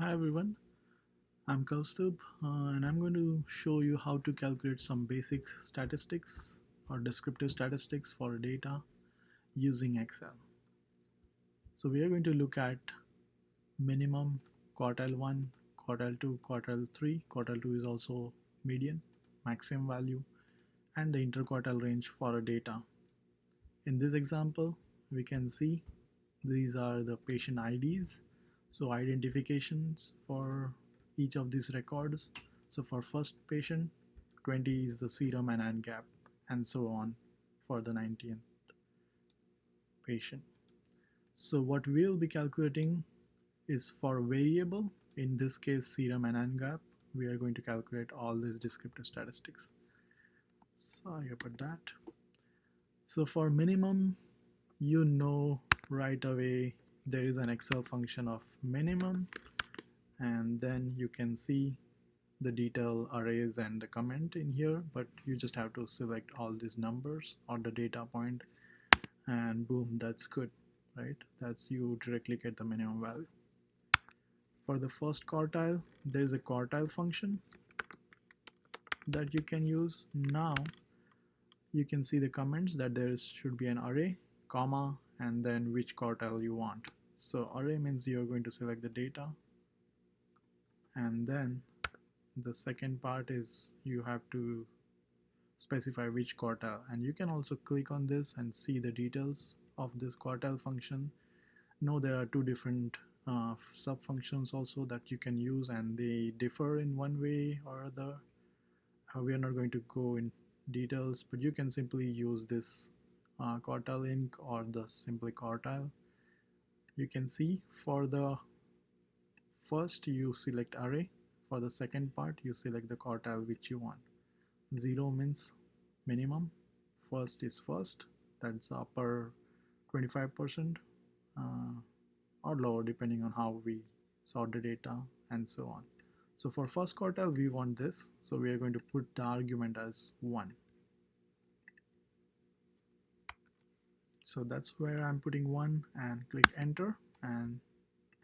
Hi everyone, I'm Kaustubh and I'm going to show you how to calculate some basic statistics or descriptive statistics for data using Excel. So we are going to look at minimum, quartile 1, quartile 2, quartile 3. Quartile 2 is also median, maximum value, and the interquartile range for a data. In this example, we can see these are the patient IDs, so identifications for each of these records. So for first patient, 20 is the serum and N gap, and so on for the 90th patient. So what we'll be calculating is for variable, in this case serum and N gap, we are going to calculate all these descriptive statistics. Sorry about that. So for minimum, you know right away there is an Excel function of minimum, and then you can see the detail arrays and the comment in here, but you just have to select all these numbers or the data point, and boom, that's good, right? That's you directly get the minimum value. For the first quartile, there is a quartile function that you can use. Now you can see the comments that there should be an array, comma, and then which quartile you want. So array means you're going to select the data, and then the second part is you have to specify which quartile, and you can also click on this and see the details of this quartile function. Know there are two different sub functions also that you can use, and they differ in one way or other. We are not going to go in details, but you can simply use this quartile inc or the simply quartile. You can see for the first you select array, for the second part you select the quartile which you want. 0 means minimum, first is first, that's upper 25% or lower depending on how we sort the data, and so on. So for first quartile we want this, so we are going to put the argument as 1. So that's where I'm putting 1 and click enter, and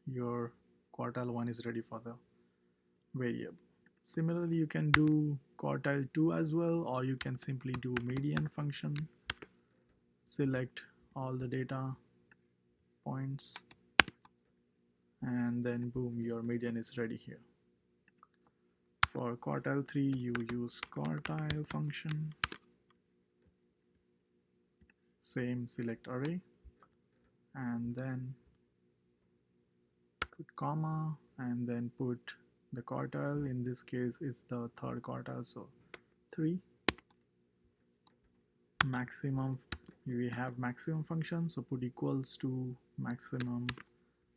your quartile 1 is ready for the variable. Similarly, you can do quartile 2 as well, or you can simply do median function, select all the data points, and then boom, your median is ready here. For quartile 3, you use quartile function, same, select array, and then put comma, and then put the quartile. In this case is the third quartile, so 3. Maximum, we have maximum function, so put equals to maximum,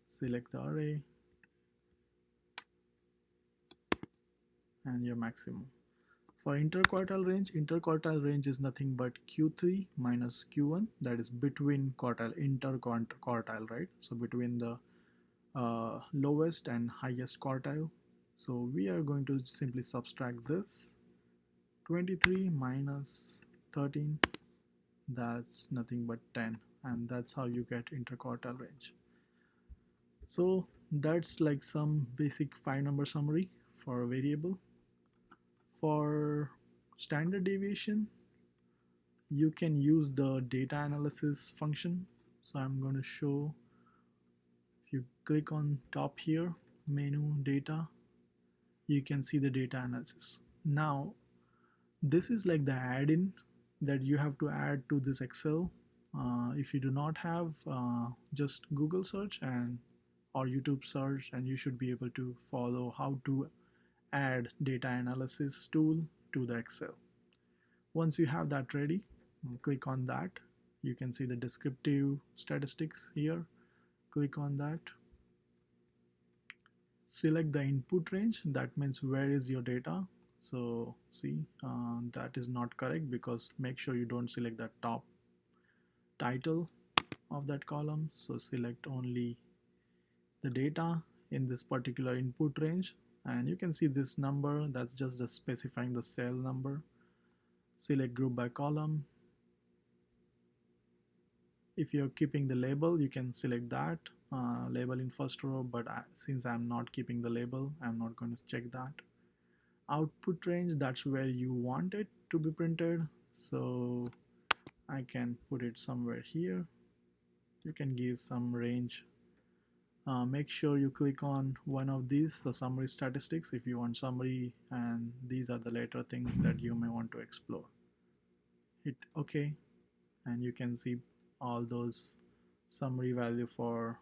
select the array, and your maximum. For interquartile range is nothing but Q3 minus Q1, that is between quartile, interquartile, right? So between the lowest and highest quartile. So we are going to simply subtract this. 23 minus 13, that's nothing but 10, and that's how you get interquartile range. So that's like some basic 5-number summary for a variable. For standard deviation, you can use the data analysis function. So I'm going to show, if you click on top here, menu data, you can see the data analysis. Now this is like the add-in that you have to add to this Excel. If you do not have, just Google search and or YouTube search, and you should be able to follow how to add data analysis tool to the Excel. Once you have that ready, click on that. You can see the descriptive statistics here. Click on that. Select the input range, that means where is your data. So see, that is not correct, because make sure you don't select the top title of that column. So select only the data in this particular input range, and you can see this number, that's just specifying the cell number. Select group by column. If you're keeping the label, you can select that. label in first row, but since I'm not keeping the label, I'm not going to check that. Output range, that's where you want it to be printed, so I can put it somewhere here. You can give some range. Make sure you click on one of these, the summary statistics, if you want summary, and these are the later things that you may want to explore. Hit OK, and you can see all those summary value for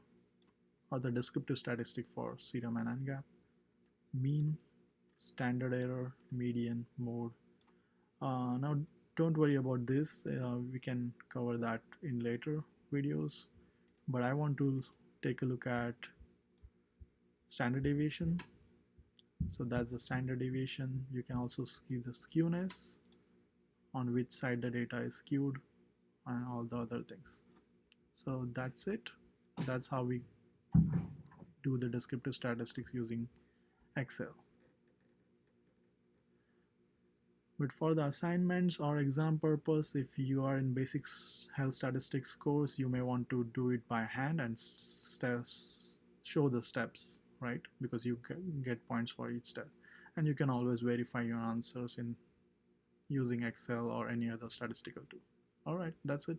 or the descriptive statistic for serum and n-gap, mean, standard error, median, mode. Now don't worry about this, we can cover that in later videos, but I want to take a look at standard deviation. So that's the standard deviation. You can also see the skewness, on which side the data is skewed, and all the other things. So that's it. That's how we do the descriptive statistics using Excel. But for the assignments or exam purpose, if you are in basics health statistics course, you may want to do it by hand and show the steps, right? Because you get points for each step. And you can always verify your answers in using Excel or any other statistical tool. All right, that's it.